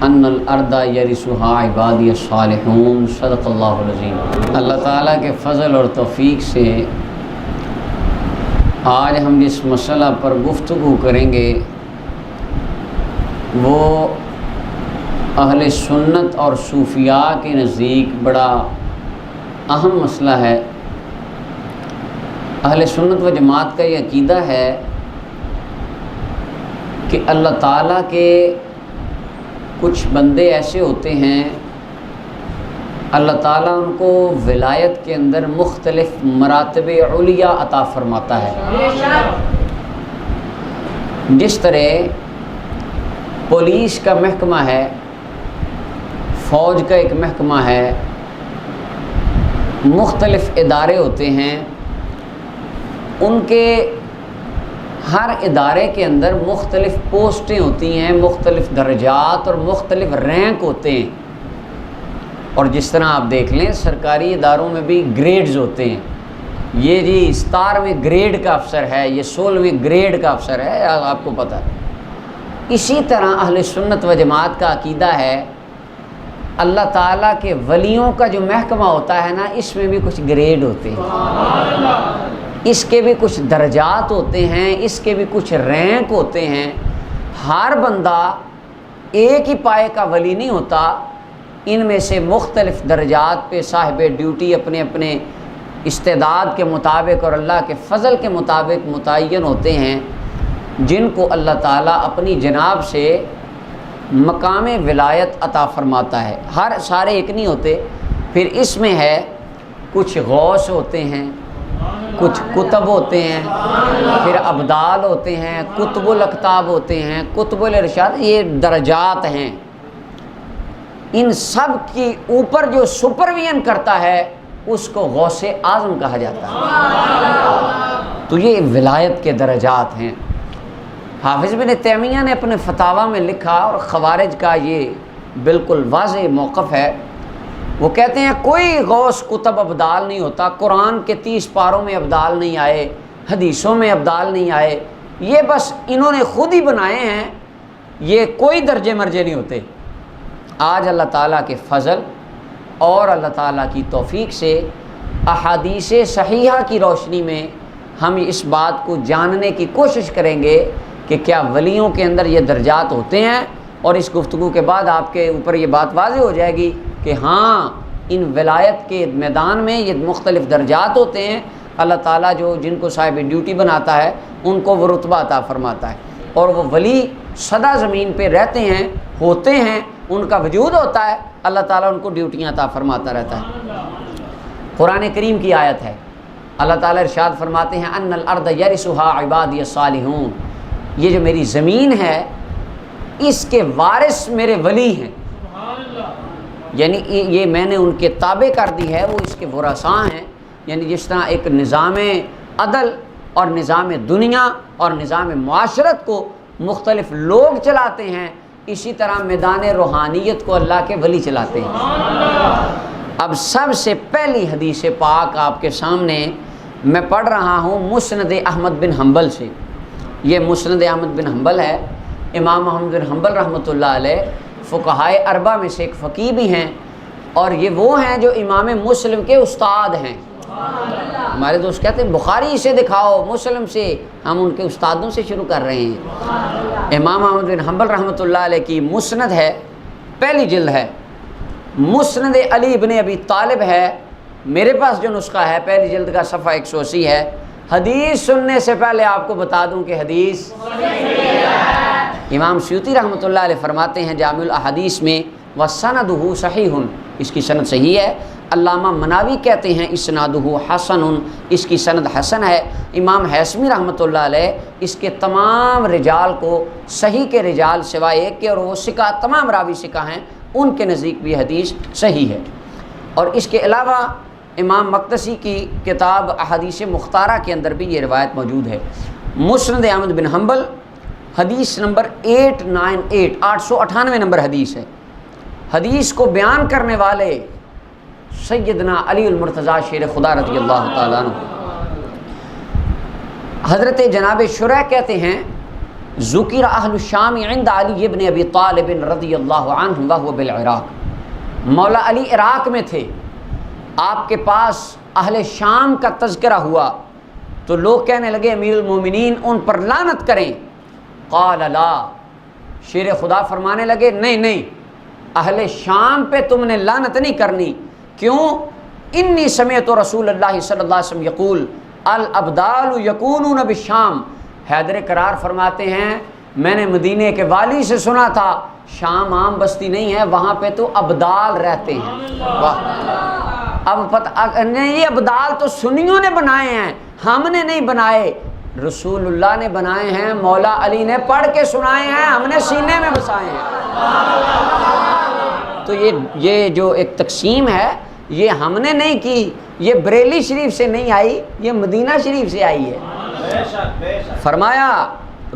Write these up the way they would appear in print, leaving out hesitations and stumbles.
ان الارض یرثها عبادی الصالحون صدق اللہ العظیم۔ اللہ تعالیٰ کے فضل اور توفیق سے آج ہم جس مسئلہ پر گفتگو کریں گے وہ اہل سنت اور صوفیاء کے نزدیک بڑا اہم مسئلہ ہے۔ اہل سنت و جماعت کا یہ عقیدہ ہے کہ اللہ تعالیٰ کے کچھ بندے ایسے ہوتے ہیں، اللہ تعالیٰ ان کو ولایت کے اندر مختلف مراتب علیہ عطا فرماتا ہے۔ جس طرح پولیس کا محکمہ ہے، فوج کا ایک محکمہ ہے، مختلف ادارے ہوتے ہیں، ان کے ہر ادارے کے اندر مختلف پوسٹیں ہوتی ہیں، مختلف درجات اور مختلف رینک ہوتے ہیں۔ اور جس طرح آپ دیکھ لیں سرکاری اداروں میں بھی گریڈز ہوتے ہیں، یہ جی 17ویں گریڈ کا افسر ہے، یہ 16ویں گریڈ کا افسر ہے، آپ کو پتہ ہے۔ اسی طرح اہل سنت و جماعت کا عقیدہ ہے اللہ تعالیٰ کے ولیوں کا جو محکمہ ہوتا ہے نا، اس میں بھی کچھ گریڈ ہوتے ہیں، اس کے بھی کچھ درجات ہوتے ہیں، اس کے بھی کچھ رینک ہوتے ہیں۔ ہر بندہ ایک ہی پائے کا ولی نہیں ہوتا، ان میں سے مختلف درجات پہ صاحب ڈیوٹی اپنے اپنے استعداد کے مطابق اور اللہ کے فضل کے مطابق متعین ہوتے ہیں، جن کو اللہ تعالیٰ اپنی جناب سے مقام ولایت عطا فرماتا ہے۔ ہر سارے ایک نہیں ہوتے۔ پھر اس میں ہے کچھ غوث ہوتے ہیں، کچھ کتب ہوتے ہیں، پھر ابدال ہوتے ہیں، کتب الاقطاب ہوتے ہیں، کتب الارشاد، یہ درجات ہیں۔ ان سب کی اوپر جو سپرویژن کرتا ہے اس کو غوث اعظم کہا جاتا ہے۔ تو یہ ولایت کے درجات ہیں۔ حافظ بن تیمیہ نے اپنے فتاویٰ میں لکھا، اور خوارج کا یہ بالکل واضح موقف ہے، وہ کہتے ہیں کوئی غوث کتب ابدال نہیں ہوتا، قرآن کے 30 پاروں میں ابدال نہیں آئے، حدیثوں میں ابدال نہیں آئے، یہ بس انہوں نے خود ہی بنائے ہیں، یہ کوئی درجے مرجے نہیں ہوتے۔ آج اللہ تعالیٰ کے فضل اور اللہ تعالیٰ کی توفیق سے احادیث صحیحہ کی روشنی میں ہم اس بات کو جاننے کی کوشش کریں گے کہ کیا ولیوں کے اندر یہ درجات ہوتے ہیں، اور اس گفتگو کے بعد آپ کے اوپر یہ بات واضح ہو جائے گی کہ ہاں ان ولایت کے میدان میں یہ مختلف درجات ہوتے ہیں۔ اللہ تعالیٰ جو جن کو صاحب ڈیوٹی بناتا ہے ان کو وہ رتبہ عطا فرماتا ہے، اور وہ ولی سدا زمین پہ رہتے ہیں، ہوتے ہیں، ان کا وجود ہوتا ہے، اللہ تعالیٰ ان کو ڈیوٹیاں عطا فرماتا رہتا ہے۔ قرآن کریم کی آیت ہے، اللہ تعالیٰ ارشاد فرماتے ہیں ان الارض یرثها عبادی الصالحون، یہ جو میری زمین ہے اس کے وارث میرے ولی ہیں، یعنی یہ میں نے ان کے تابع کر دی ہے، وہ اس کے ورثاء ہیں۔ یعنی جس طرح ایک نظام عدل اور نظام دنیا اور نظام معاشرت کو مختلف لوگ چلاتے ہیں، اسی طرح میدان روحانیت کو اللہ کے ولی چلاتے ہیں۔ اب سب سے پہلی حدیث پاک آپ کے سامنے میں پڑھ رہا ہوں مسند احمد بن حنبل سے۔ یہ مسند احمد بن حنبل ہے، امام احمد بن حنبل رحمۃ اللہ علیہ فقہائے اربعہ میں سے ایک فقیہ بھی ہیں، اور یہ وہ ہیں جو امام مسلم کے استاد ہیں۔ ہمارے دوست کہتے ہیں بخاری سے دکھاؤ، مسلم سے، ہم ان کے استادوں سے شروع کر رہے ہیں۔ امام احمد بن حنبل رحمۃ اللہ علیہ کی مسند ہے، پہلی جلد ہے۔ مسند علی بن ابی طالب ہے، میرے پاس جو نسخہ ہے پہلی جلد کا صفحہ 180 ہے۔ حدیث سننے سے پہلے آپ کو بتا دوں کہ حدیث امام سیوطی رحمۃ اللہ علیہ فرماتے ہیں جامع الاحادیث میں وَسَنَدُهُ صحیح، اس کی سند صحیح ہے۔ علامہ مناوی کہتے ہیں اسنادُهُ حسن، اس کی سند حسن ہے۔ امام حیثمی رحمۃ اللہ علیہ اس کے تمام رجال کو صحیح کے رجال سوائے ایک کے، اور وہ ثقہ، تمام راوی ثقہ ہیں، ان کے نزدیک بھی حدیث صحیح ہے۔ اور اس کے علاوہ امام مقدسی کی کتاب احادیث مختارہ کے اندر بھی یہ روایت موجود ہے۔ مسند احمد بن حنبل حدیث نمبر 898، 898 نمبر حدیث ہے۔ حدیث کو بیان کرنے والے سیدنا علی المرتضیٰ شیر خدا رضی اللہ تعالیٰ عنہ، حضرت جناب شریح کہتے ہیں ذکر اہل الشام عند علی بن ابی طالب رضی اللہ عنہ وهو بالعراق، مولا علی عراق میں تھے، آپ کے پاس اہل شام کا تذکرہ ہوا تو لوگ کہنے لگے امیر المومنین ان پر لعنت کریں۔ قال لا، شیر خدا فرمانے لگے نہیں نہیں، اہل شام پہ تم نے لعنت نہیں کرنی۔ کیوں؟ انی سمعت رسول اللہ صلی اللہ علیہ وسلم یقول الابدال یکونون بالشام، حیدر کرار فرماتے ہیں میں نے مدینے کے والی سے سنا تھا شام عام بستی نہیں ہے، وہاں پہ تو ابدال رہتے ہیں۔ اب پتہ نہیں، یہ ابدال تو سنیوں نے بنائے ہیں، ہم نے نہیں بنائے، رسول اللہ نے بنائے ہیں، مولا علی نے پڑھ کے سنائے ہیں، ہم نے سینے میں بسائے ہیں۔ تو یہ جو ایک تقسیم ہے یہ ہم نے نہیں کی، یہ بریلی شریف سے نہیں آئی، یہ مدینہ شریف سے آئی ہے۔ فرمایا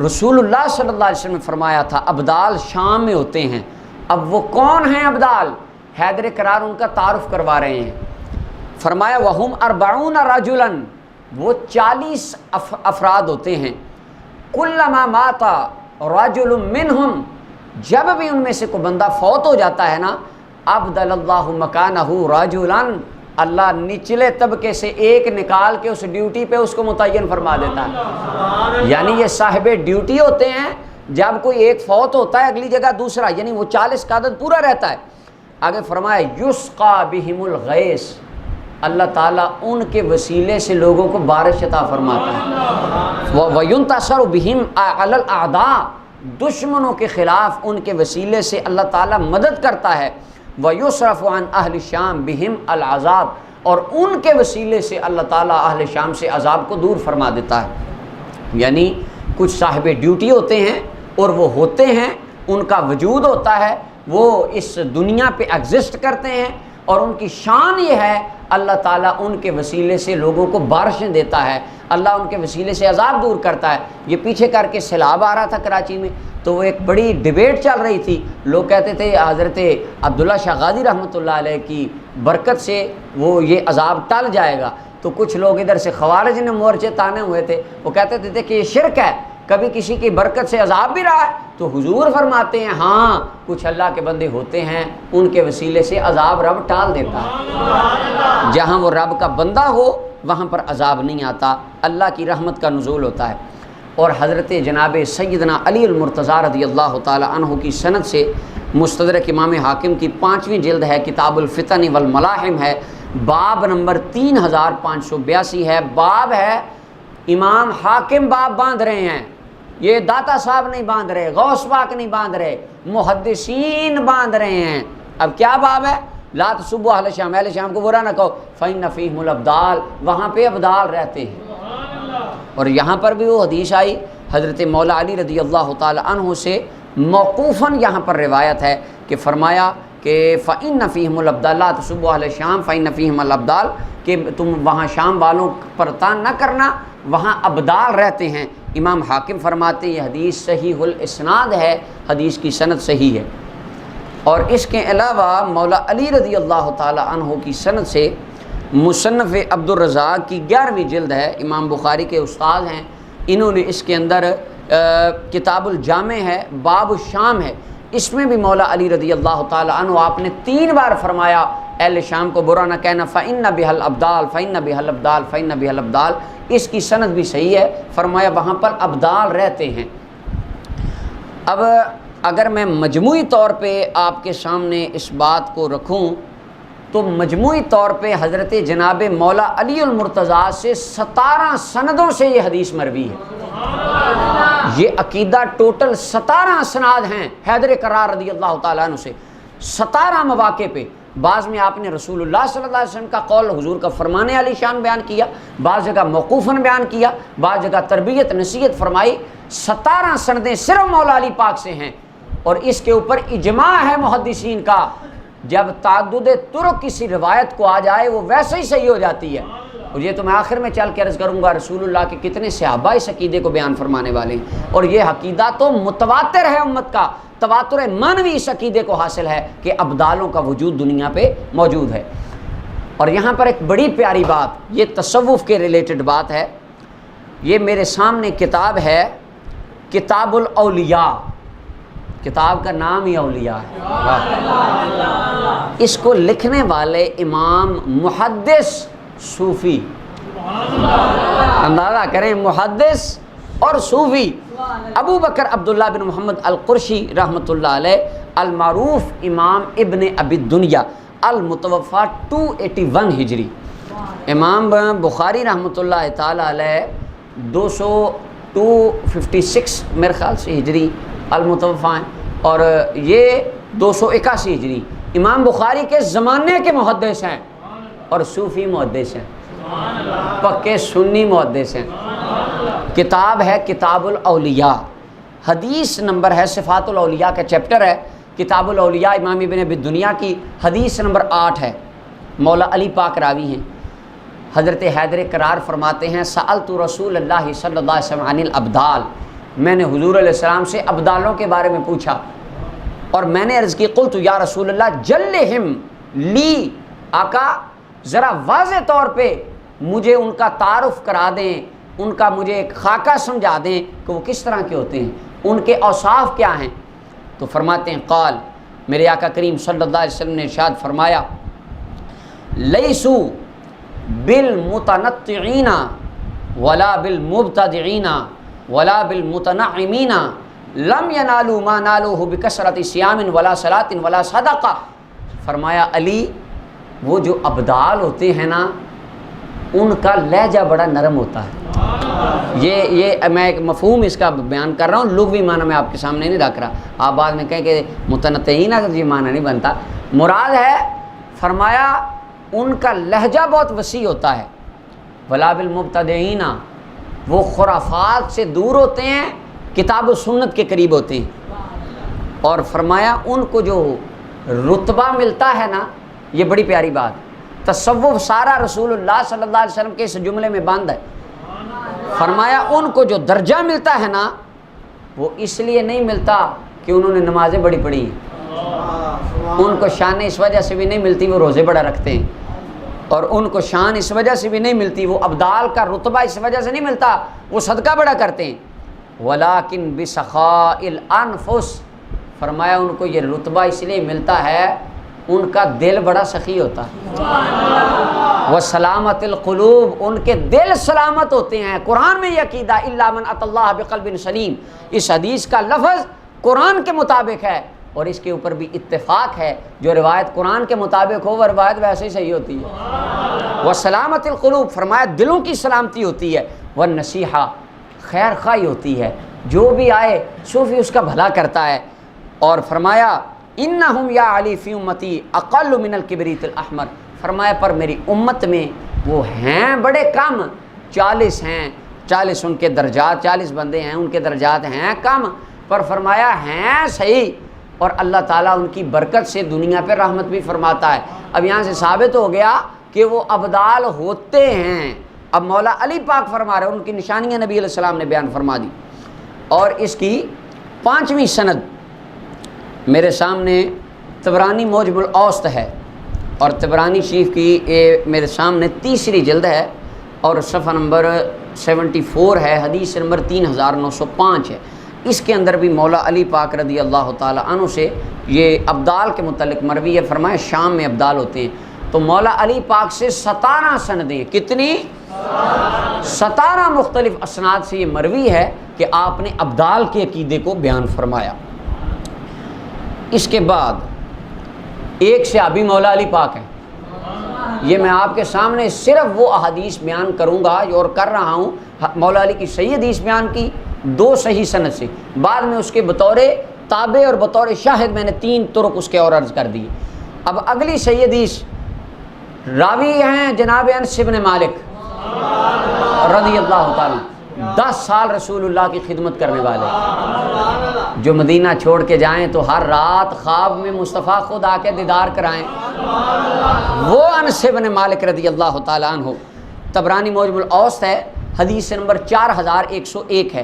رسول اللہ صلی اللہ علیہ وسلم نے فرمایا تھا ابدال شام میں ہوتے ہیں۔ اب وہ کون ہیں ابدال؟ حیدر کرار ان کا تعارف کروا رہے ہیں۔ فرمایا وہم 40 رجلا، وہ 40 افراد ہوتے ہیں، کلما مات رجل منہم، جب بھی ان میں سے کوئی بندہ فوت ہو جاتا ہے نا، ابدل اللہ مکانہ رجلا، اللہ نچلے طبقے سے ایک نکال کے اس ڈیوٹی پہ اس کو متعین فرما دیتا ہے۔ یعنی یہ صاحب ڈیوٹی ہوتے ہیں، جب کوئی ایک فوت ہوتا ہے اگلی جگہ دوسرا، یعنی وہ 40 کا عدد پورا رہتا ہے۔ آگے فرمایا یسقا بہم الغیث، اللہ تعالیٰ ان کے وسیلے سے لوگوں کو بارش عطا فرماتا ہے۔ وَيُنْتَصَرُ بِهِمْ عَلَى الْأَعْدَاءِ، دشمنوں کے خلاف ان کے وسیلے سے اللہ تعالیٰ مدد کرتا ہے۔ وَيُصْرَفُ عَنْ أَهْلِ الشَّامِ بِهِمْ الْعَذَابِ، اور ان کے وسیلے سے اللہ تعالیٰ اہل شام سے عذاب کو دور فرما دیتا ہے۔ یعنی کچھ صاحب ڈیوٹی ہوتے ہیں اور وہ ہوتے ہیں، ان کا وجود ہوتا ہے، وہ اس دنیا پہ ایگزسٹ کرتے ہیں، اور ان کی شان یہ ہے اللہ تعالیٰ ان کے وسیلے سے لوگوں کو بارشیں دیتا ہے، اللہ ان کے وسیلے سے عذاب دور کرتا ہے۔ یہ پیچھے کر کے سیلاب آ رہا تھا کراچی میں، تو وہ ایک بڑی ڈیبیٹ چل رہی تھی، لوگ کہتے تھے حضرت عبداللہ شاہ غازی رحمۃ اللہ علیہ کی برکت سے وہ یہ عذاب ٹل جائے گا۔ تو کچھ لوگ ادھر سے خوارج نے مورچے تانے ہوئے تھے، وہ کہتے تھے کہ یہ شرک ہے، کبھی کسی کی برکت سے عذاب بھی رہا ہے؟ تو حضور فرماتے ہیں ہاں کچھ اللہ کے بندے ہوتے ہیں ان کے وسیلے سے عذاب رب ٹال دیتا ہے۔ جہاں وہ رب کا بندہ ہو وہاں پر عذاب نہیں آتا، اللہ کی رحمت کا نزول ہوتا ہے۔ اور حضرت جناب سیدنا علی المرتضیٰ رضی اللہ تعالی عنہ کی سند سے مستدرک امام حاکم کی 5ویں جلد ہے، کتاب الفتن والملاحم ہے، باب نمبر 3582 ہے، باب ہے امام حاکم باب باندھ رہے ہیں، یہ داتا صاحب نہیں باندھ رہے، غوث پاک نہیں باندھ رہے، محدثین باندھ رہے ہیں۔ اب کیا باب ہے؟ لا تسبوا اہل شام، اہل شام کو برا نہ کہو، فإن فیہم الابدال، وہاں پہ ابدال رہتے ہیں۔ اور یہاں پر بھی وہ حدیث آئی حضرت مولا علی رضی اللہ تعالی عنہ سے موقوفاً یہاں پر روایت ہے کہ فرمایا کہ فإن فیہم الابدال لا تسبوا اہل شام فإن فیہم الابدال، کہ تم وہاں شام والوں پر تان نہ کرنا، وہاں ابدال رہتے ہیں۔ امام حاکم فرماتے ہیں یہ حدیث صحیح الاسناد ہے، حدیث کی سند صحیح ہے۔ اور اس کے علاوہ مولا علی رضی اللہ تعالی عنہ کی سند سے مصنف عبد الرزاق کی 11ویں جلد ہے، امام بخاری کے استاد ہیں، انہوں نے اس کے اندر کتاب الجامع ہے، باب الشام ہے، اس میں بھی مولا علی رضی اللہ تعالی عنہ آپ نے 3 بار فرمایا اہل شام کو برا نہ کہنا، فإن بها الابدال فإن بها الابدال فإن بها الابدال، اس کی سند بھی صحیح ہے، فرمایا وہاں پر ابدال رہتے ہیں۔ اب اگر میں مجموعی طور پہ آپ کے سامنے اس بات کو رکھوں تو مجموعی طور پہ حضرت جناب مولا علی المرتضیٰ سے 17 سندوں سے یہ حدیث مروی ہے۔ یہ عقیدہ ٹوٹل 17 اسناد ہیں حیدر کرار رضی اللہ تعالیٰ عنہ سے، 17 مواقع پہ۔ بعض میں آپ نے رسول اللہ صلی اللہ علیہ وسلم کا قول، حضور کا فرمان علی شان بیان کیا، بعض جگہ موقوفاً بیان کیا، بعض جگہ تربیت نصیحت فرمائی۔ 17 سندیں صرف مولا علی پاک سے ہیں، اور اس کے اوپر اجماع ہے محدثین کا، جب تعدد طرق کسی روایت کو آ جائے وہ ویسے ہی صحیح ہو جاتی ہے۔ اور یہ تو میں آخر میں چل کے عرض کروں گا، رسول اللہ کے کتنے صحابہ اس عقیدے کو بیان فرمانے والے ہیں، اور یہ عقیدہ تو متواتر ہے، امت کا تواتر معنوی اس عقیدے کو حاصل ہے کہ ابدالوں کا وجود دنیا پہ موجود ہے۔ اور یہاں پر ایک بڑی پیاری بات، یہ تصوف کے ریلیٹڈ بات ہے، یہ میرے سامنے کتاب ہے کتاب الاولیاء، کتاب کا نام ہی اولیاء ہے۔ اس کو لکھنے والے امام محدث صوفی، اندازہ کریں محدث اور صوفی، ابو بکر عبداللہ بن محمد القرشی رحمۃ اللہ علیہ، المعروف امام ابن ابی الدنیا، المتوفا 281 ہجری۔ امام بخاری رحمۃ اللہ تعالی علیہ 256 میرے خیال سے ہجری المتوفا ہیں، اور یہ 281 ہجری۔ امام بخاری کے زمانے کے محدث ہیں اور صوفی محدث ہیں، پکے سنی محدث ہیں۔ کتاب ہے کتاب الاولیاء، حدیث نمبر ہے صفات الاولیاء کا چیپٹر ہے کتاب الاولیاء، امام ابن ابی الدنیا کی، حدیث نمبر 8 ہے۔ مولا علی پاک راوی ہیں، حضرت حیدر قرار فرماتے ہیں سألت رسول اللہ صلی اللہ علیہ وسلم عن الابدال، میں نے حضور علیہ السلام سے ابدالوں کے بارے میں پوچھا، اور میں نے عرض کی قلت یا رسول اللہ جلہم لی، آقا ذرا واضح طور پہ مجھے ان کا تعارف کرا دیں، ان کا مجھے ایک خاکہ سمجھا دیں کہ وہ کس طرح کے ہوتے ہیں، ان کے اوصاف کیا ہیں۔ تو فرماتے ہیں قال، میرے آقا کریم صلی اللہ علیہ وسلم نے ارشاد فرمایا لیسو بالمتنطعین ولا بالمبتدعین ولا بالمتنعمین لم ینالوا ما نالوہ بکثرۃ صیام ولا صلاۃ ولا صدقہ۔ فرمایا علی وہ جو ابدال ہوتے ہیں نا ان کا لہجہ بڑا نرم ہوتا ہے۔ یہ میں ایک مفہوم اس کا بیان کر رہا ہوں، لغوی معنی میں آپ کے سامنے نہیں رکھ رہا، آپ بعد میں کہیں کہ متنطعین کا یہ معنی نہیں بنتا، مراد ہے فرمایا ان کا لہجہ بہت وسیع ہوتا ہے۔ ولا بالمبتدعین، وہ خرافات سے دور ہوتے ہیں، کتاب و سنت کے قریب ہوتے ہیں۔ اور فرمایا ان کو جو رتبہ ملتا ہے نا، یہ بڑی پیاری بات، تصوف سارا رسول اللہ صلی اللہ علیہ وسلم کے اس جملے میں بند ہے۔ فرمایا ان کو جو درجہ ملتا ہے نا وہ اس لیے نہیں ملتا کہ انہوں نے نمازیں بڑی پڑھی ہیں، ان کو شان اس وجہ سے بھی نہیں ملتی وہ روزے بڑا رکھتے ہیں، اور ان کو شان اس وجہ سے بھی نہیں ملتی، وہ ابدال کا رتبہ اس وجہ سے نہیں ملتا وہ صدقہ بڑا کرتے ہیں، ولیکن بسخاء الانفس، فرمایا ان کو یہ رتبہ اس لیے ملتا ہے ان کا دل بڑا سخی ہوتا ہے، وسلامت القلوب، ان کے دل سلامت ہوتے ہیں۔ قرآن میں یہ عقیدہ الا من اتى اللہ بقلب سلیم، اس حدیث کا لفظ قرآن کے مطابق ہے، اور اس کے اوپر بھی اتفاق ہے، جو روایت قرآن کے مطابق ہو وہ روایت ویسے ہی صحیح ہوتی ہے۔ وسلامت القلوب، فرمایا دلوں کی سلامتی ہوتی ہے، والنصیحہ، خیر خواہی ہوتی ہے، جو بھی آئے صوفی اس کا بھلا کرتا ہے۔ اور فرمایا انہم یا علی فی امتی اقل من الکبریت الاحمر، فرمایا پر میری امت میں وہ ہیں بڑے کم، 40 ہیں، 40 ان کے درجات، 40 بندے ہیں ان کے درجات ہیں کم، پر فرمایا ہیں صحیح، اور اللہ تعالیٰ ان کی برکت سے دنیا پہ رحمت بھی فرماتا ہے۔ اب یہاں سے ثابت ہو گیا کہ وہ ابدال ہوتے ہیں۔ اب مولا علی پاک فرما رہے ہیں، ان کی نشانیاں نبی علیہ السلام نے بیان فرما دی۔ اور اس کی 5ویں سند میرے سامنے طبرانی معجم الاوسط ہے، اور طبرانی شریف کی یہ میرے سامنے 3ری جلد ہے، اور صفحہ نمبر 74 ہے، حدیث نمبر 3905 ہے۔ اس کے اندر بھی مولا علی پاک رضی اللہ تعالی عنہ سے یہ ابدال کے متعلق مروی ہے، فرمایا شام میں ابدال ہوتے ہیں۔ تو مولا علی پاک سے 17 سندیں، کتنی؟ 17 مختلف اسناد سے یہ مروی ہے کہ آپ نے ابدال کے عقیدے کو بیان فرمایا۔ اس کے بعد ایک صحابی مولا علی پاک ہیں، یہ میں آپ کے سامنے صرف وہ احادیث بیان کروں گا اور کر رہا ہوں، مولا علی کی صحیح حدیث بیان کی 2 صحیح سند سے، بعد میں اس کے بطور تابع اور بطور شاہد میں نے 3 طرق اس کے اور عرض کر دی۔ اب اگلی صحیح حدیث راوی ہیں جناب انس بن مالک رضی اللہ تعالیٰ، 10 سال رسول اللہ کی خدمت کرنے والے، جو مدینہ چھوڑ کے جائیں تو ہر رات خواب میں مصطفیٰ خود آ کے دیدار کرائیں، وہ انس بن مالک رضی اللہ تعالیٰ عنہ۔ طبرانی معجم الاوسط ہے، حدیث نمبر 4101 ہے۔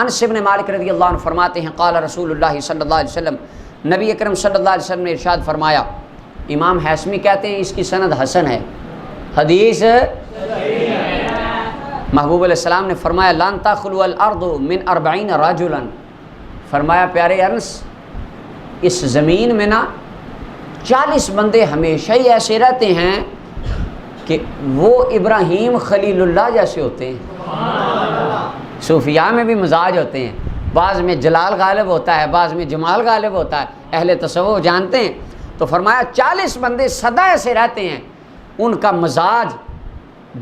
انس بن مالک رضی اللہ عنہ فرماتے ہیں قال رسول اللہ صلی اللہ علیہ وسلم، نبی اکرم صلی اللہ علیہ وسلم نے ارشاد فرمایا، امام حیثمی کہتے ہیں اس کی سند حسن ہے، حدیث محبوب علیہ السلام نے فرمایا لن تخلو الارض من 40 رجلا، فرمایا پیارے انس اس زمین میں نا 40 بندے ہمیشہ ہی ایسے رہتے ہیں کہ وہ ابراہیم خلیل اللہ جیسے ہوتے ہیں۔ صوفیاء میں بھی مزاج ہوتے ہیں، بعض میں جلال غالب ہوتا ہے، بعض میں جمال غالب ہوتا ہے، اہل تصوف جانتے ہیں۔ تو فرمایا 40 بندے سدا ایسے رہتے ہیں، ان کا مزاج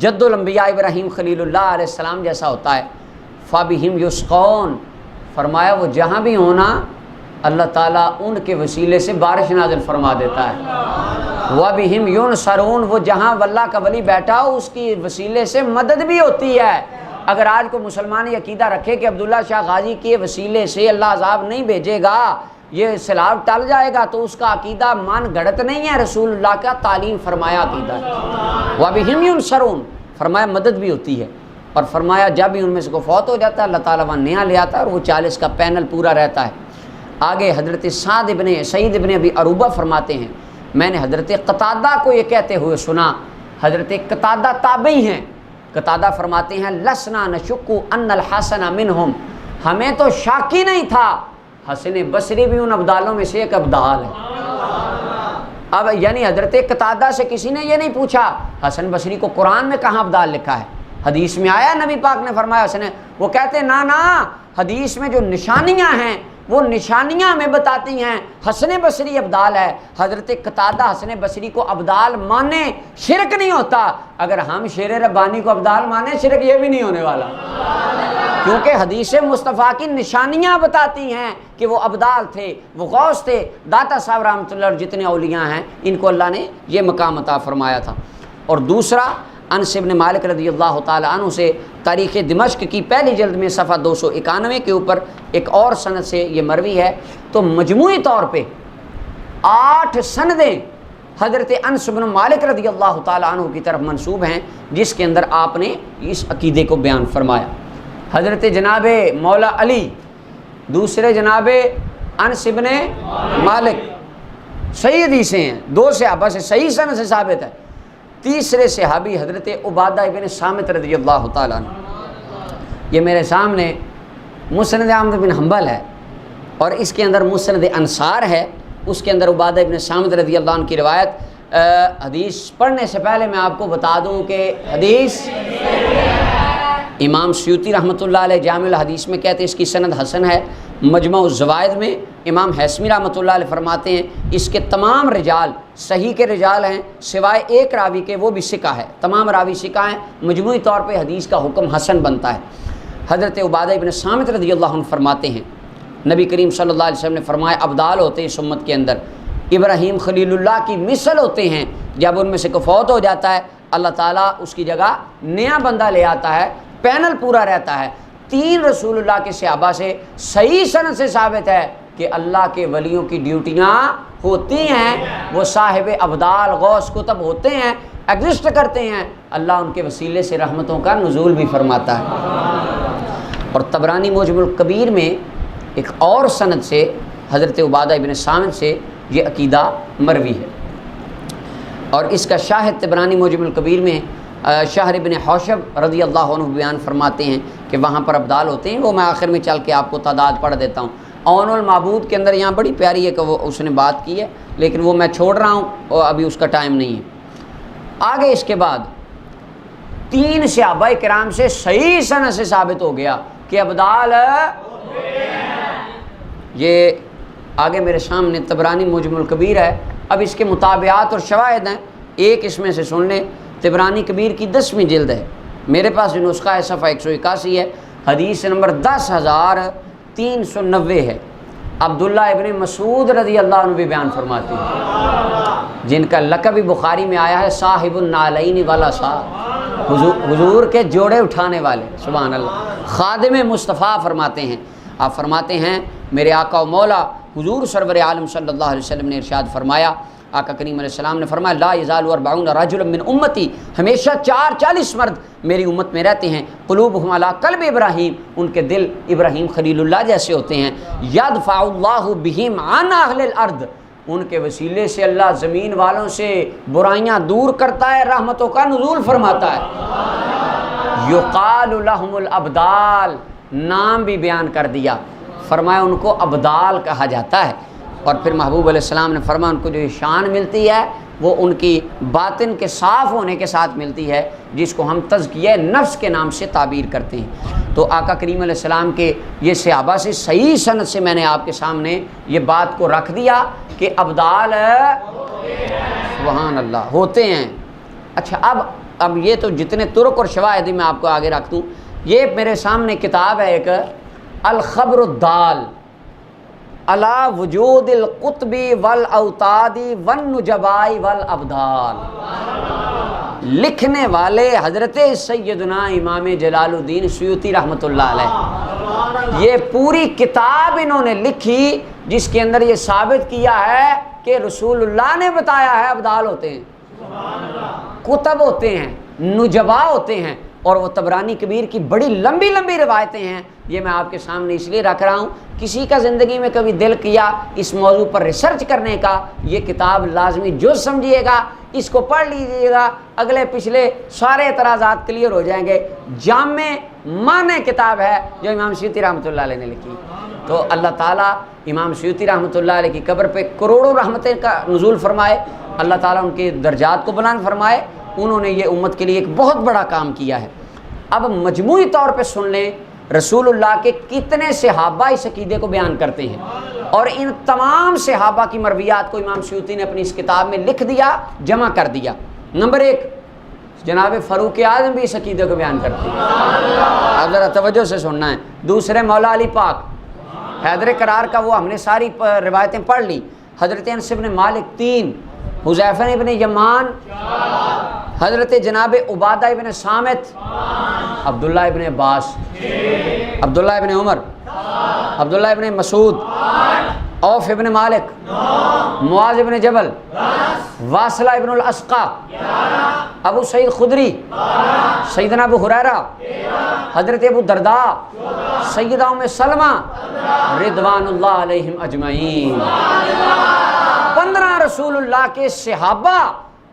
جد الانبیاء ابراہیم خلیل اللہ علیہ السلام جیسا ہوتا ہے۔ فَبِهِمْ يُسْقَوْنَ، فرمایا وہ جہاں بھی ہونا اللہ تعالیٰ ان کے وسیلے سے بارش نازل فرما دیتا ہے۔ وَبِهِمْ يُنْصَرُونَ، وہ جہاں اللہ کا ولی بیٹھا ہو اس کی وسیلے سے مدد بھی ہوتی ہے۔ اگر آج کو مسلمان یہ عقیدہ رکھے کہ عبداللہ شاہ غازی کے وسیلے سے اللہ عذاب نہیں بھیجے گا، یہ سیلاب ٹل جائے گا، تو اس کا عقیدہ من گھڑت نہیں ہے، رسول اللہ کا تعلیم فرمایا عقیدہ ہے۔ وَبِهِمْ يُنْصَرُونَ، فرمایا مدد بھی ہوتی ہے۔ اور فرمایا جب بھی ان میں سے کوئی فوت ہو جاتا ہے اللہ تعالیٰ وہاں نیا لے آتا ہے اور وہ 40 کا پینل پورا رہتا ہے۔ آگے حضرت سعید ابن ابی عروبہ فرماتے ہیں میں نے حضرت قتادہ کو یہ کہتے ہوئے سنا، حضرت قتادہ تابعی ہیں، قتادہ فرماتے ہیں لسنا نشک ان الحسن منہم، ہمیں تو شک ہی نہیں تھا حسن بصری بھی ان ابدالوں میں سے ایک ابدال ہے۔ اب یعنی حضرت قتادہ سے کسی نے یہ نہیں پوچھا حسن بصری کو قرآن میں کہاں ابدال لکھا ہے، حدیث میں آیا نبی پاک نے فرمایا حسن، وہ کہتے ہیں نا حدیث میں جو نشانیاں ہیں وہ نشانیاں ہمیں بتاتی ہیں حسن بصری ابدال ہے۔ حضرت قتادہ حسن بصری کو ابدال مانے، شرک نہیں ہوتا۔ اگر ہم شیر ربانی کو ابدال مانے شرک یہ بھی نہیں ہونے والا، کیونکہ حدیث مصطفیٰ کی نشانیاں بتاتی ہیں کہ وہ ابدال تھے، وہ غوث تھے۔ داتا صاحب رحمۃ اللہ اور جتنے اولیاء ہیں ان کو اللہ نے یہ مقام عطا فرمایا تھا۔ اور دوسرا انس بن مالک رضی اللہ تعالی عنہ سے تاریخ دمشق کی پہلی جلد میں صفحہ 291 کے اوپر ایک اور سند سے یہ مروی ہے۔ تو مجموعی طور پہ 8 سندیں حضرت انس بن مالک رضی اللہ تعالی عنہ کی طرف منسوب ہیں جس کے اندر آپ نے اس عقیدے کو بیان فرمایا۔ حضرت جناب مولا علی، دوسرے جناب انس بن مالک، صحیح حدیثیں ہیں، 2 صحابہ سے صحیح سند سے ثابت ہے۔ تیسرے صحابی حضرت عبادہ ابن صامت رضی اللہ تعالیٰ عنہ، یہ میرے سامنے مسند احمد بن حنبل ہے اور اس کے اندر مسند انصار ہے، اس کے اندر عبادہ ابن صامت رضی اللہ عنہ کی روایت۔ حدیث پڑھنے سے پہلے میں آپ کو بتا دوں کہ حدیث امام سیوطی رحمۃ اللہ علیہ جامع الحدیث میں کہتے ہیں اس کی سند حسن ہے۔ مجمع الزوائد میں امام حیثمی رحمۃ اللہ علیہ فرماتے ہیں اس کے تمام رجال صحیح کے رجال ہیں سوائے ایک راوی کے، وہ بھی ثقہ ہے، تمام راوی ثقہ ہیں، مجموعی طور پہ حدیث کا حکم حسن بنتا ہے۔ حضرت عبادہ ابن صامت رضی اللہ عنہ فرماتے ہیں نبی کریم صلی اللہ علیہ وسلم نے فرمایا ابدال ہوتے ہیں اس امت کے اندر، ابراہیم خلیل اللہ کی مثل ہوتے ہیں، جب ان میں سے کوئی فوت ہو جاتا ہے اللہ تعالیٰ اس کی جگہ نیا بندہ لے آتا ہے، پینل پورا رہتا ہے۔ 3 رسول اللہ کے صحابہ سے صحیح سند سے ثابت ہے کہ اللہ کے ولیوں کی ڈیوٹیاں ہوتی ہیں، وہ صاحب ابدال غوث کتب ہوتے ہیں، ایگزسٹ کرتے ہیں، اللہ ان کے وسیلے سے رحمتوں کا نزول بھی فرماتا ہے۔ اور طبرانی معجم الکبیر میں ایک اور سند سے حضرت عبادہ ابن صامت سے یہ عقیدہ مروی ہے، اور اس کا شاہد طبرانی معجم الکبیر میں شہر ابن حوشب رضی اللہ عنہ بیان فرماتے ہیں کہ وہاں پر ابدال ہوتے ہیں، وہ میں آخر میں چل کے آپ کو تعداد پڑھ دیتا ہوں۔ اون المعبود کے اندر یہاں بڑی پیاری ہے کہ وہ اس نے بات کی ہے، لیکن وہ میں چھوڑ رہا ہوں اور ابھی اس کا ٹائم نہیں ہے۔ آگے اس کے بعد 3 صحابہ کرام سے صحیح سند سے ثابت ہو گیا کہ ابدال یہ آگے میرے سامنے طبرانی معجم الکبیر ہے، اب اس کے مطابعات اور شواہد ہیں، ایک اس میں سے سن لیں۔ طبرانی کبیر کی 10ویں جلد ہے، میرے پاس جو نسخہ ہے صفحہ 181 ہے، حدیث نمبر 10,390 ہے۔ عبداللہ ابن مسعود رضی اللہ عنہ بھی بیان فرماتے ہیں، جن کا لقب بخاری میں آیا ہے صاحب النعلین والا صاحب، حضور کے جوڑے اٹھانے والے، سبحان اللہ، خادم مصطفیٰ فرماتے ہیں۔ آپ فرماتے ہیں میرے آقا و مولا حضور سرور عالم صلی اللہ علیہ وسلم نے ارشاد فرمایا، آقا کریم علیہ السلام نے فرمایا لا یزال 40 رجلا من امتی، ہمیشہ 40 مرد میری امت میں رہتے ہیں، قلوبہم علی قلب ابراہیم، ان کے دل ابراہیم خلیل اللہ جیسے ہوتے ہیں، یدفع اللہ بہم عن اہل الارض، ان کے وسیلے سے اللہ زمین والوں سے برائیاں دور کرتا ہے، رحمتوں کا نزول فرماتا ہے۔ یقال لہم الابدال، نام بھی بیان کر دیا، فرمایا ان کو ابدال کہا جاتا ہے۔ اور پھر محبوب علیہ السلام نے فرمایا ان کو جو شان ملتی ہے وہ ان کی باطن کے صاف ہونے کے ساتھ ملتی ہے، جس کو ہم تزکیہ نفس کے نام سے تعبیر کرتے ہیں۔ تو آقا کریم علیہ السلام کے یہ صحابہ سے صحیح سند سے میں نے آپ کے سامنے یہ بات کو رکھ دیا کہ ابدال سبحان اللہ ہوتے ہیں۔ اچھا اب یہ تو جتنے طرق اور شواہد میں آپ کو آگے رکھ دوں، یہ میرے سامنے کتاب ہے ایک الخبر الدال علی وجود القطب والاوتاد والنجباء والابدال، لکھنے والے حضرت سیدنا امام جلال الدین سیوطی رحمۃ اللہ علیہ۔ یہ پوری کتاب انہوں نے لکھی جس کے اندر یہ ثابت کیا ہے کہ رسول اللہ نے بتایا ہے ابدال ہوتے ہیں، کتب ہوتے ہیں، نجبا ہوتے ہیں، اور وہ طبرانی کبیر کی بڑی لمبی لمبی روایتیں ہیں۔ یہ میں آپ کے سامنے اس لیے رکھ رہا ہوں، کسی کا زندگی میں کبھی دل کیا اس موضوع پر ریسرچ کرنے کا، یہ کتاب لازمی جز سمجھیے گا، اس کو پڑھ لیجئے گا، اگلے پچھلے سارے اعتراضات کلیئر ہو جائیں گے۔ جامع معنی کتاب ہے جو امام سیوطی رحمۃ اللہ علیہ نے لکھی۔ تو اللہ تعالیٰ امام سیوطی رحمۃ اللہ علیہ کی قبر پہ کروڑوں رحمتیں کا نزول فرمائے، اللہ تعالیٰ ان کے درجات کو بلند فرمائے۔ انہوں نے یہ امت کے لیے ایک بہت بڑا کام کیا ہے۔ اب مجموعی طور پہ سن لیں رسول اللہ کے کتنے صحابہ اس عقیدے کو بیان کرتے ہیں، اور ان تمام صحابہ کی مرویات کو امام سیوطی نے اپنی اس کتاب میں لکھ دیا، جمع کر دیا۔ نمبر 1 جناب فاروق اعظم بھی اس عقیدے کو بیان کرتے ہیں، اب ذرا توجہ سے سننا ہے۔ دوسرے مولا علی پاک حیدر کرار کا وہ ہم نے ساری روایتیں پڑھ لی، حضرت انس بن مالک 3، حذیفہ ابن یمان، حضرت جناب عبادہ ابن صامت، عبداللہ ابن عباس، عبداللہ ابن عمر، عبداللہ ابن مسعود، عوف ابن مالک، معاذ ابن جبل، واصلہ ابن الاسقا، ابو سعید خدری، سیدنا ابو ہریرہ، حضرت ابو درداء، سیدہ ام سلمہ رضوان اللہ علیہم اجمعین۔ 15 رسول اللہ کے صحابہ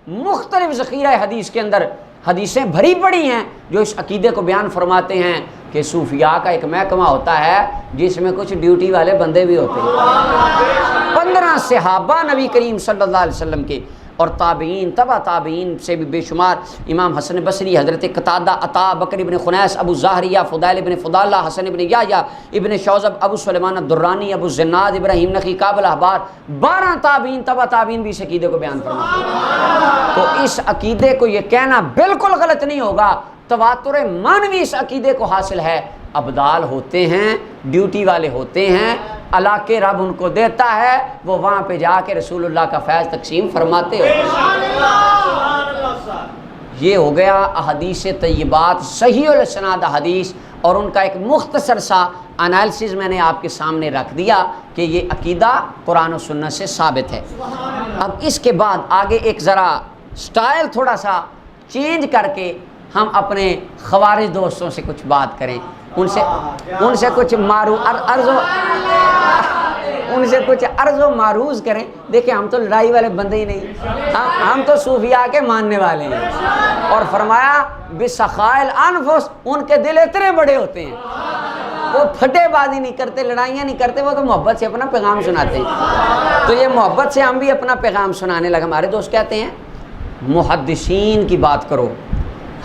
مختلف ذخیرہ حدیث کے اندر حدیثیں بھری پڑی ہیں جو اس عقیدے کو بیان فرماتے ہیں کہ صوفیاء کا ایک محکمہ ہوتا ہے جس میں کچھ ڈیوٹی والے بندے بھی ہوتے ہیں۔ 15 صحابہ نبی کریم صلی اللہ علیہ وسلم کے، اور تابعین، تبع تابعین سے بھی بے شمار، امام حسن بصری، حضرت قتادہ، عطا، بکر ابن خنیس، ابو زاہریہ، فضیل ابن فضالہ، حسن ابن یحییٰ ابن شوذب، ابو سلیمان الدرانی، ابو زناد، ابراہیم نخعی، کعب الاحبار، 12 تابعین، تبع تابعین بھی اس عقیدے کو بیان فرماتے ہیں۔ تو اس عقیدے کو یہ کہنا بالکل غلط نہیں ہوگا، تواتر معنوی اس عقیدے کو حاصل ہے۔ ابدال ہوتے ہیں، ڈیوٹی والے ہوتے ہیں، اللہ کے رب ان کو دیتا ہے، وہ وہاں پہ جا کے رسول اللہ کا فیض تقسیم فرماتے ہو۔ یہ ہو گیا احادیث طیبات، صحیح الاسناد احادیث، اور ان کا ایک مختصر سا انالیسز میں نے آپ کے سامنے رکھ دیا کہ یہ عقیدہ قرآن و سنت سے ثابت ہے۔ اب اس کے بعد آگے ایک ذرا سٹائل تھوڑا سا چینج کر کے ہم اپنے خوارج دوستوں سے کچھ بات کریں، ان سے کچھ عرض و معروض کریں۔ دیکھیں ہم تو لڑائی والے بندے ہی نہیں، ہم تو صوفیاء کے ماننے والے ہیں، اور فرمایا بسخائل انفس، ان کے دل اتنے بڑے ہوتے ہیں، وہ پھٹے بازی نہیں کرتے، لڑائیاں نہیں کرتے، وہ تو محبت سے اپنا پیغام سناتے ہیں۔ تو یہ محبت سے ہم بھی اپنا پیغام سنانے لگے۔ ہمارے دوست کہتے ہیں محدثین کی بات کرو،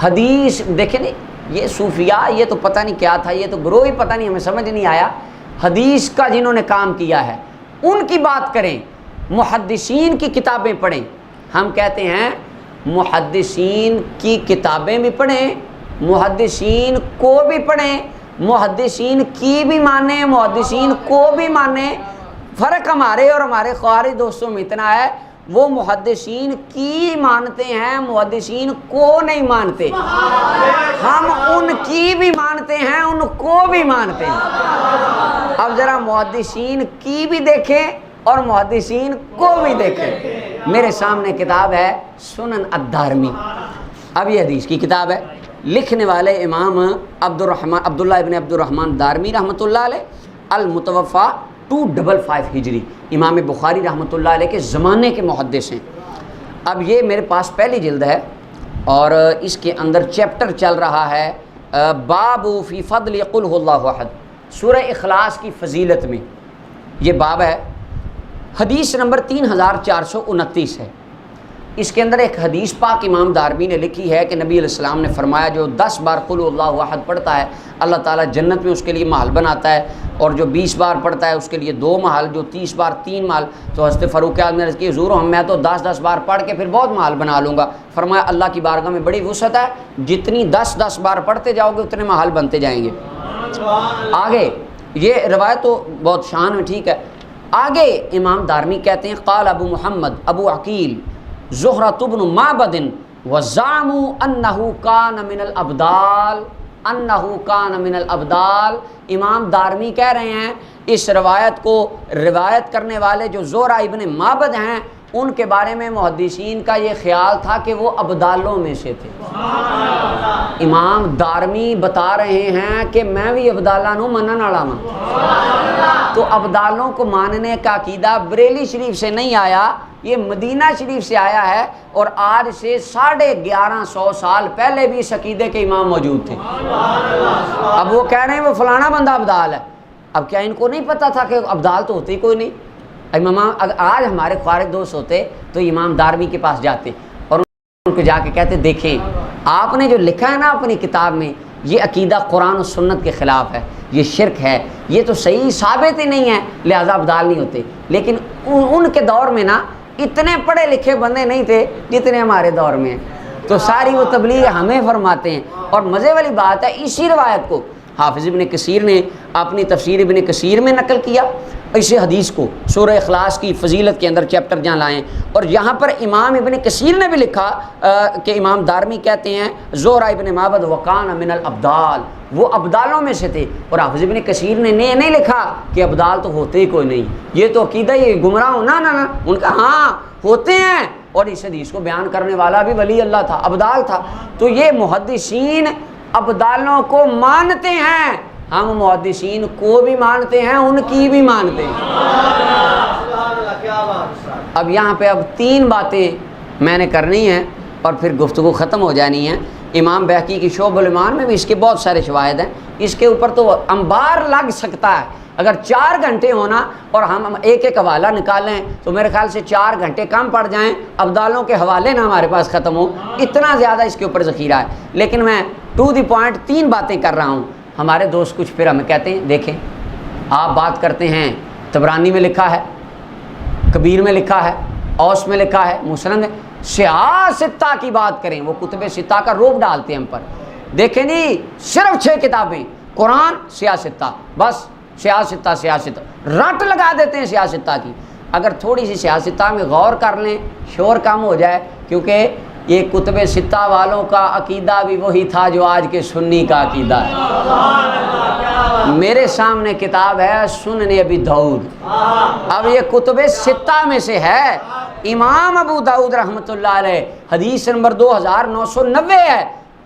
حدیث دیکھیں نہیں، یہ صوفیاء یہ تو پتہ نہیں کیا تھا، یہ تو گروہ ہی پتہ نہیں، ہمیں سمجھ نہیں آیا۔ حدیث کا جنہوں نے کام کیا ہے ان کی بات کریں، محدثین کی کتابیں پڑھیں۔ ہم کہتے ہیں محدثین کی کتابیں بھی پڑھیں، محدثین کو بھی پڑھیں، محدثین کی بھی مانیں، محدثین کو بھی مانیں۔ فرق ہمارے اور ہمارے خوارج دوستوں میں اتنا ہے، وہ محدثین کی مانتے ہیں، محدثین کو نہیں مانتے۔ ہم ان کی بھی مانتے ہیں، ان کو بھی مانتے ہیں۔ اب ذرا محدثین کی بھی دیکھیں اور محدثین کو بھی دیکھیں۔ میرے سامنے کتاب ہے سنن الدارمی، اب یہ حدیث کی کتاب ہے، لکھنے والے امام عبداللہ ابن عبد الرحمن دارمی رحمۃ اللہ علیہ، المتوفی 255 ہجری، امام بخاری رحمۃ اللہ علیہ کے زمانے کے محدث ہیں۔ اب یہ میرے پاس پہلی جلد ہے اور اس کے اندر چیپٹر چل رہا ہے باب فی فضل قل هو اللہ احد، سورہ اخلاص کی فضیلت میں یہ باب ہے، حدیث نمبر 3429 ہے۔ اس کے اندر ایک حدیث پاک امام دارمی نے لکھی ہے کہ نبی علیہ السلام نے فرمایا جو 10 بار قل هو اللہ احد پڑھتا ہے اللہ تعالیٰ جنت میں اس کے لیے محل بناتا ہے، اور جو 20 بار پڑھتا ہے اس کے لیے 2 محل، جو 30 بار 3 محل۔ تو حضرت فاروق اعظم نے عرض کی حضور میں تو 10 بار پڑھ کے پھر بہت محل بنا لوں گا۔ فرمایا اللہ کی بارگاہ میں بڑی وسعت ہے، جتنی 10 بار پڑھتے جاؤ گے اتنے محل بنتے جائیں گے۔ آگے یہ روایت تو بہت شان میں ٹھیک ہے، آگے امام دارمی کہتے ہیں قال ابو محمد ابو عقیل زہرۃ بن معبد وزعموا انہ کان من الابدال، انہ کان من الابدال۔ امام دارمی کہہ رہے ہیں اس روایت کو روایت کرنے والے جو زہرہ ابن معبد ہیں ان کے بارے میں محدثین کا یہ خیال تھا کہ وہ ابدالوں میں سے تھے۔ امام دارمی بتا رہے ہیں کہ میں بھی ابدالاں نوں منن والا ہاں، تو ابدالوں کو ماننے کا عقیدہ بریلی شریف سے نہیں آیا، یہ مدینہ شریف سے آیا ہے، اور آج سے 1150 سال پہلے بھی اس عقیدے کے امام موجود تھے۔ اب وہ کہہ رہے ہیں وہ فلانا بندہ ابدال ہے، اب کیا ان کو نہیں پتا تھا کہ ابدال تو ہوتے ہی کوئی نہیں؟ آج ہمارے خوارج دوست ہوتے تو امام دارمی کے پاس جاتے اور ان کو جا کے کہتے دیکھیں آپ نے جو لکھا ہے نا اپنی کتاب میں یہ عقیدہ قرآن و سنت کے خلاف ہے، یہ شرک ہے، یہ تو صحیح ثابت ہی نہیں ہے، لہذا ابدال نہیں ہوتے۔ لیکن ان کے دور میں نا اتنے پڑھے لکھے بندے نہیں تھے جتنے ہمارے دور میں ہیں، تو ساری وہ تبلیغ ہمیں فرماتے ہیں۔ اور مزے والی بات ہے اسی روایت کو حافظ ابن کثیر نے اپنی تفسیر ابن کثیر میں نقل کیا، اسی حدیث کو سورہ اخلاص کی فضیلت کے اندر چیپٹر جہاں لائیں، اور یہاں پر امام ابن کثیر نے بھی لکھا کہ امام دارمی کہتے ہیں زہرہ ابن معبد وکان من الابدال، وہ ابدالوں میں سے تھے، اور حافظ ابن کثیر نے نہیں لکھا کہ ابدال تو ہوتے ہی کوئی نہیں، یہ تو عقیدہ یہ گمراہ ہو نا ان کا، ہاں ہوتے ہیں، اور اس حدیث کو بیان کرنے والا بھی ولی اللہ تھا، ابدال تھا۔ تو یہ محدثین ابدالوں کو مانتے ہیں، ہم محدثین کو بھی مانتے ہیں، ان کی بھی مانتے ہیں۔ اب یہاں پہ 3 باتیں میں نے کرنی ہیں اور پھر گفتگو ختم ہو جانی ہے۔ امام بہقی کی شعب الایمان میں بھی اس کے بہت سارے شواہد ہیں، اس کے اوپر تو انبار لگ سکتا ہے، اگر 4 گھنٹے ہونا اور ہم ایک حوالہ نکالیں تو میرے خیال سے 4 گھنٹے کم پڑ جائیں، ابدالوں کے حوالے نہ ہمارے پاس ختم ہو، اتنا زیادہ اس کے اوپر ذخیرہ ہے۔ لیکن میں ٹو دی پوائنٹ 3 باتیں کر رہا ہوں۔ ہمارے دوست کچھ پھر ہمیں کہتے ہیں دیکھیں آپ بات کرتے ہیں طبرانی میں لکھا ہے، کبیر میں لکھا ہے، اوس میں لکھا ہے، مسلم میں، سیاہ ستہ کی بات کریں، وہ کتب ستہ کا روب ڈالتے ہیں ہم پر۔ دیکھیں جی صرف 6 کتابیں، قرآن سیاہ ستہ، بس سیاہ ستہ رٹ لگا دیتے ہیں سیاہ ستہ کی۔ اگر تھوڑی سی سیاہ ستہ میں غور کر لیں شور کم ہو جائے، کیونکہ یہ کتب ستہ والوں کا عقیدہ بھی وہی تھا جو آج کے سنی کا عقیدہ ہے۔ میرے سامنے کتاب ہے سنن ابی داؤد، اب یہ کتب ستہ میں سے ہے، امام ابو داؤد رحمۃ اللہ علیہ، حدیث نمبر 2990 ہے۔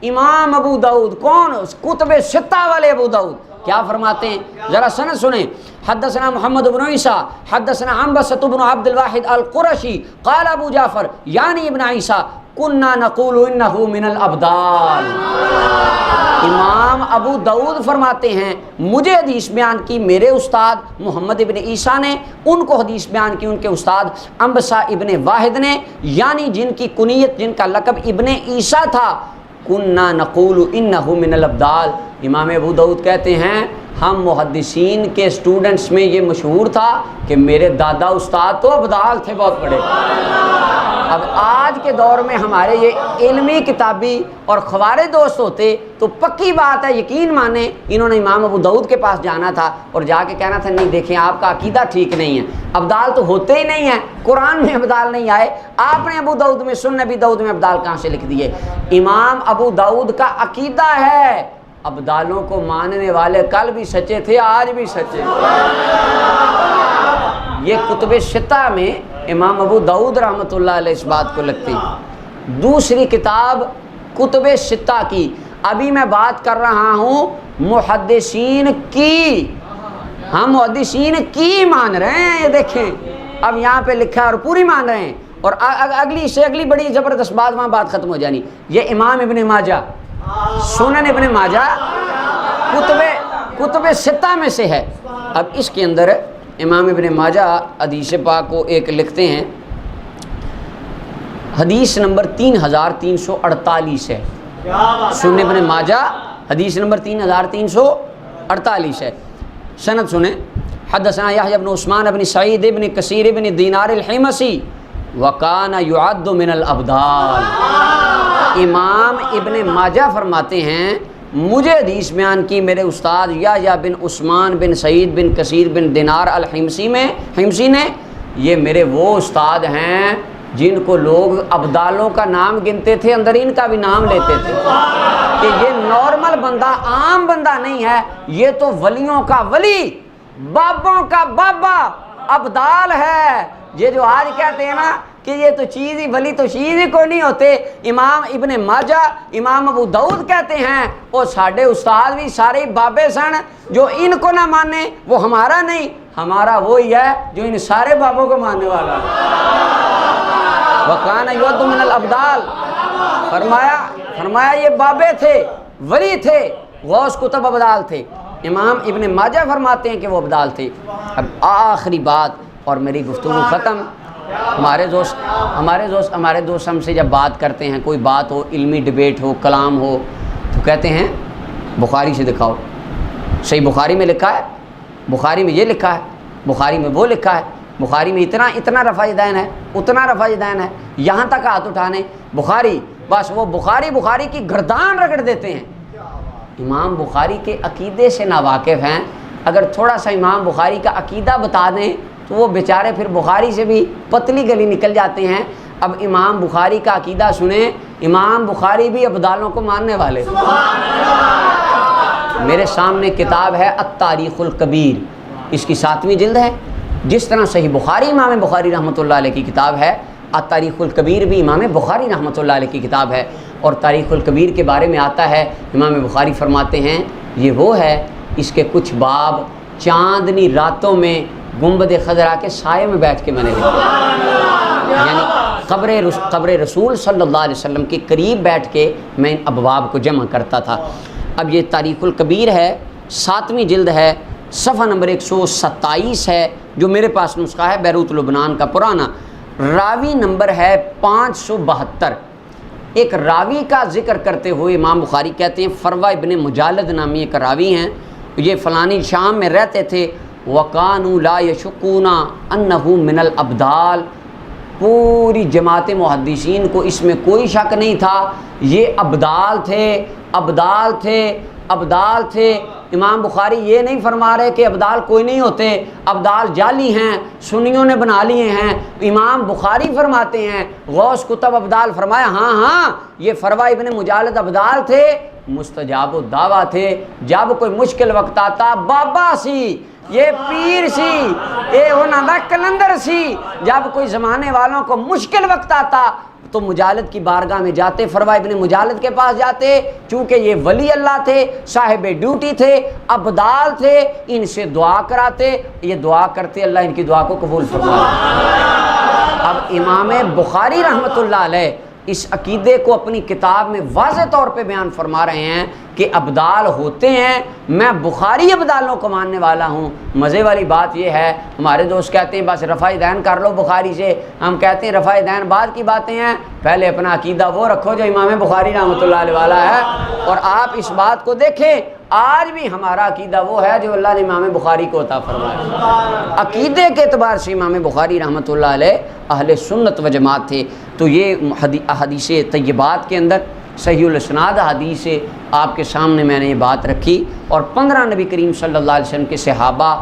امام ابو داؤد کون؟ کتب ستہ والے ابو داؤد کیا فرماتے ہیں ذرا سند سنیں۔ حدثنا محمد بن عیسیٰ حدثنا عنبسۃ بن عبد الواحد القرشی قال ابو جعفر یعنی ابن عیسیٰ کنا نقول انہ من الابدال۔ امام ابو داؤد فرماتے ہیں مجھے حدیث بیان کی میرے استاد محمد ابن عیسیٰ نے، ان کو حدیث بیان کی ان کے استاد عنبسہ ابن واحد نے، یعنی جن کی کنیت جن کا لقب ابن عیسیٰ تھا، کنا نقول انہ من الابدال۔ امام ابو داؤد کہتے ہیں ہم محدثین کے اسٹوڈنٹس میں یہ مشہور تھا کہ میرے دادا استاد تو ابدال تھے بہت بڑے۔ اب آج کے دور میں ہمارے یہ علمی کتابی اور خوارج دوست ہوتے تو پکی بات ہے یقین مانیں انہوں نے امام ابو داؤد کے پاس جانا تھا اور جا کے کہنا تھا نہیں دیکھیں آپ کا عقیدہ ٹھیک نہیں ہے، ابدال تو ہوتے ہی نہیں ہیں، قرآن میں ابدال نہیں آئے، آپ نے ابو داؤد میں سنن ابی داؤد میں ابدال کہاں سے لکھ دیے؟ امام ابو داؤد کا عقیدہ ہے ابدالوں کو ماننے والے کل بھی سچے تھے آج بھی سچے۔ یہ کتب ستہ میں امام ابو داؤد رحمۃ اللہ علیہ اس بات کو لگتے ہیں۔ دوسری کتاب کتب ستہ کی، ابھی میں بات کر رہا ہوں محدثین کی، ہم محدثین کی مان رہے ہیں، یہ دیکھیں اب یہاں پہ لکھا ہے اور پوری مان رہے ہیں، اور اگلی بڑی زبردست بات وہاں بات ختم ہو جانی۔ یہ امام ابن ماجہ سنن ابن ماجہ کتب ستہ میں سے ہے۔ اب اس کے اندر امام ابن ماجہ حدیث پاک کو ایک لکھتے ہیں، حدیث نمبر 3348 ہے۔ سنن ابن ماجہ حدیث نمبر 3348 ہے۔ سند سنیں، حدثنا یحییٰ بن عثمان بن سعید بن کثیر بن دینار الحمصی وکان یعد من الابدال۔ امام ابن ماجہ فرماتے ہیں مجھے حدیث بیان کی میرے استاد یحییٰ بن عثمان بن سعید بن کثیر بن دینار الحمصی نے، یہ میرے وہ استاد ہیں جن کو لوگ ابدالوں کا نام گنتے تھے، اندر ان کا بھی نام لیتے تھے کہ یہ نارمل بندہ، عام بندہ نہیں ہے، یہ تو ولیوں کا ولی، بابوں کا بابا، ابدال ہے۔ یہ جو آج کہتے ہیں نا کہ یہ تو چیز ہی، ولی تو چیز ہی کوئی نہیں ہوتے، امام ابن ماجہ، امام ابو داؤد کہتے ہیں وہ ساڑھے استاد بھی سارے بابے سن، جو ان کو نہ مانے وہ ہمارا نہیں، ہمارا وہی ہے جو ان سارے بابوں کو ماننے والا ہے۔ وَقَانَ يُعَدُّ مِنَ الْأَبْدَالِ، فرمایا یہ بابے تھے، ولی تھے، غوث کتب ابدال تھے۔ امام ابن ماجہ فرماتے ہیں کہ وہ ابدال تھے۔ اب آخری بات اور میری گفتگو ختم۔ ہمارے دوست ہم سے جب بات کرتے ہیں، کوئی بات ہو، علمی ڈبیٹ ہو، کلام ہو، تو کہتے ہیں بخاری سے دکھاؤ، صحیح بخاری میں لکھا ہے، بخاری میں یہ لکھا ہے، بخاری میں وہ لکھا ہے، بخاری میں اتنا رفع دین ہے، اتنا رفع دین ہے، یہاں تک ہاتھ اٹھانے بخاری، بس وہ بخاری کی گردان رگڑ دیتے ہیں۔ امام بخاری کے عقیدے سے ناواقف ہیں، اگر تھوڑا سا امام بخاری کا عقیدہ بتا دیں تو وہ بیچارے پھر بخاری سے بھی پتلی گلی نکل جاتے ہیں۔ اب امام بخاری کا عقیدہ سنیں، امام بخاری بھی ابدالوں کو ماننے والے۔ میرے سامنے کتاب ہے التاریخ الکبیر، اس کی 7ویں جلد ہے۔ جس طرح صحیح بخاری امام بخاری رحمۃ اللہ علیہ کی کتاب ہے، التاریخ الکبیر بھی امام بخاری رحمۃ اللہ علیہ کی کتاب ہے۔ اور تاریخ الکبیر کے بارے میں آتا ہے، امام بخاری فرماتے ہیں یہ وہ ہے، اس کے کچھ باب چاندنی راتوں میں گنبد خضرا کے سائے میں بیٹھ کے میں نے لکھے، یعنی قبر رسول صلی اللہ علیہ وسلم کے قریب بیٹھ کے میں ان ابواب کو جمع کرتا تھا۔ اب یہ تاریخ الکبیر ہے، 7ویں جلد ہے، صفحہ نمبر 127 ہے، جو میرے پاس نسخہ ہے بیروت لبنان کا پرانا۔ راوی نمبر ہے 572۔ ایک راوی کا ذکر کرتے ہوئے امام بخاری کہتے ہیں فروہ ابن مجالد نامی ایک راوی ہیں، یہ فلانی شام میں رہتے تھے، وَقَانُوا لَا يَشُكُّونَ أَنَّهُ مِنَ الْأَبْدَالِ، پوری جماعت محدثین کو اس میں کوئی شک نہیں تھا یہ ابدال تھے۔ امام بخاری یہ نہیں فرما رہے کہ ابدال کوئی نہیں ہوتے، ابدال جعلی ہیں، سنیوں نے بنا لیے ہیں۔ امام بخاری فرماتے ہیں غوث کتب ابدال، فرمایا ہاں یہ فروہ ابن مجالد ابدال تھے، مستجاب الدعویٰ تھے، جب کوئی مشکل وقت آتا بابا سی، یہ پیر سی، یہ انہاں دا کلندر سی، جب کوئی زمانے والوں کو مشکل وقت آتا تو مجالد کی بارگاہ میں جاتے، فروہ ابن مجالد کے پاس جاتے، چونکہ یہ ولی اللہ تھے، صاحب ڈیوٹی تھے، ابدال تھے، ان سے دعا کراتے، یہ دعا کرتے، اللہ ان کی دعا کو قبول فرمائے۔ اب امام بخاری رحمۃ اللہ علیہ اس عقیدے کو اپنی کتاب میں واضح طور پہ بیان فرما رہے ہیں کہ ابدال ہوتے ہیں، میں بخاری ابدالوں کو ماننے والا ہوں۔ مزے والی بات یہ ہے، ہمارے دوست کہتے ہیں بس رفع دین کر لو بخاری سے، ہم کہتے ہیں رفع دین بعد کی باتیں ہیں، پہلے اپنا عقیدہ وہ رکھو جو امام بخاری رحمۃ اللہ علیہ والا ہے۔ اور آپ اس بات کو دیکھیں، آج بھی ہمارا عقیدہ وہ ہے جو اللہ نے امام بخاری کو عطا فرمایا۔ عقیدے کے اعتبار سے امام بخاری رحمۃ اللہ علیہ اہل سنت و جماعت تھے۔ تو یہ حدیث طیبات کے اندر صحیح الاسناد حدیث آپ کے سامنے میں نے یہ بات رکھی، اور 15 نبی کریم صلی اللہ علیہ وسلم کے صحابہ،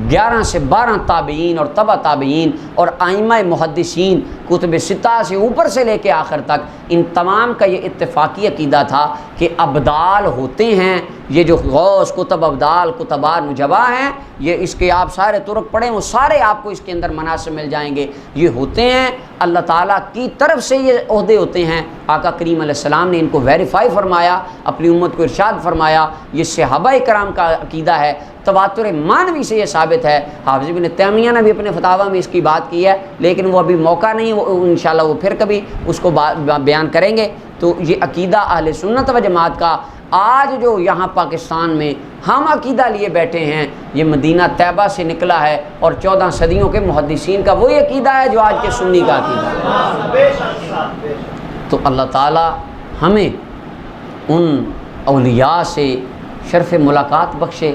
11 سے 12 تابعین اور تبع تابعین اور ائمہ محدثین، کتب ستہ سے اوپر سے لے کے آخر تک، ان تمام کا یہ اتفاقی عقیدہ تھا کہ ابدال ہوتے ہیں۔ یہ جو غوث کتب ابدال کتبا نجبا ہیں، یہ اس کے آپ سارے طرق پڑھیں، وہ سارے آپ کو اس کے اندر مناسب مل جائیں گے۔ یہ ہوتے ہیں اللہ تعالیٰ کی طرف سے، یہ عہدے ہوتے ہیں، آقا کریم علیہ السلام نے ان کو ویریفائی فرمایا، اپنی امت کو ارشاد فرمایا۔ یہ صحابہ کرام کا عقیدہ ہے، تواتر معنوی سے یہ ثابت ہے۔ حافظ ابن تیمیہ نے بھی اپنے فتاویٰ میں اس کی بات کی ہے، لیکن وہ ابھی موقع نہیں، وہ انشاءاللہ وہ پھر کبھی اس کو بیان کریں گے۔ تو یہ عقیدہ اہل سنت و جماعت کا آج جو یہاں پاکستان میں ہم عقیدہ لیے بیٹھے ہیں، یہ مدینہ طیبہ سے نکلا ہے، اور 14 صدیوں کے محدثین کا وہی عقیدہ ہے جو آج کے سنی کا عقیدہ ہے۔ تو اللہ تعالی ہمیں ان اولیاء سے شرف ملاقات بخشے،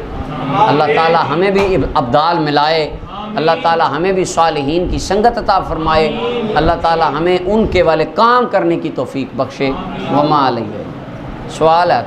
اللہ تعالی ہمیں بھی ابدال ملائے، اللہ تعالی ہمیں بھی صالحین کی سنگت عطا فرمائے، اللہ تعالی ہمیں ان کے والے کام کرنے کی توفیق بخشے۔ وما علیہ سوال ہے؟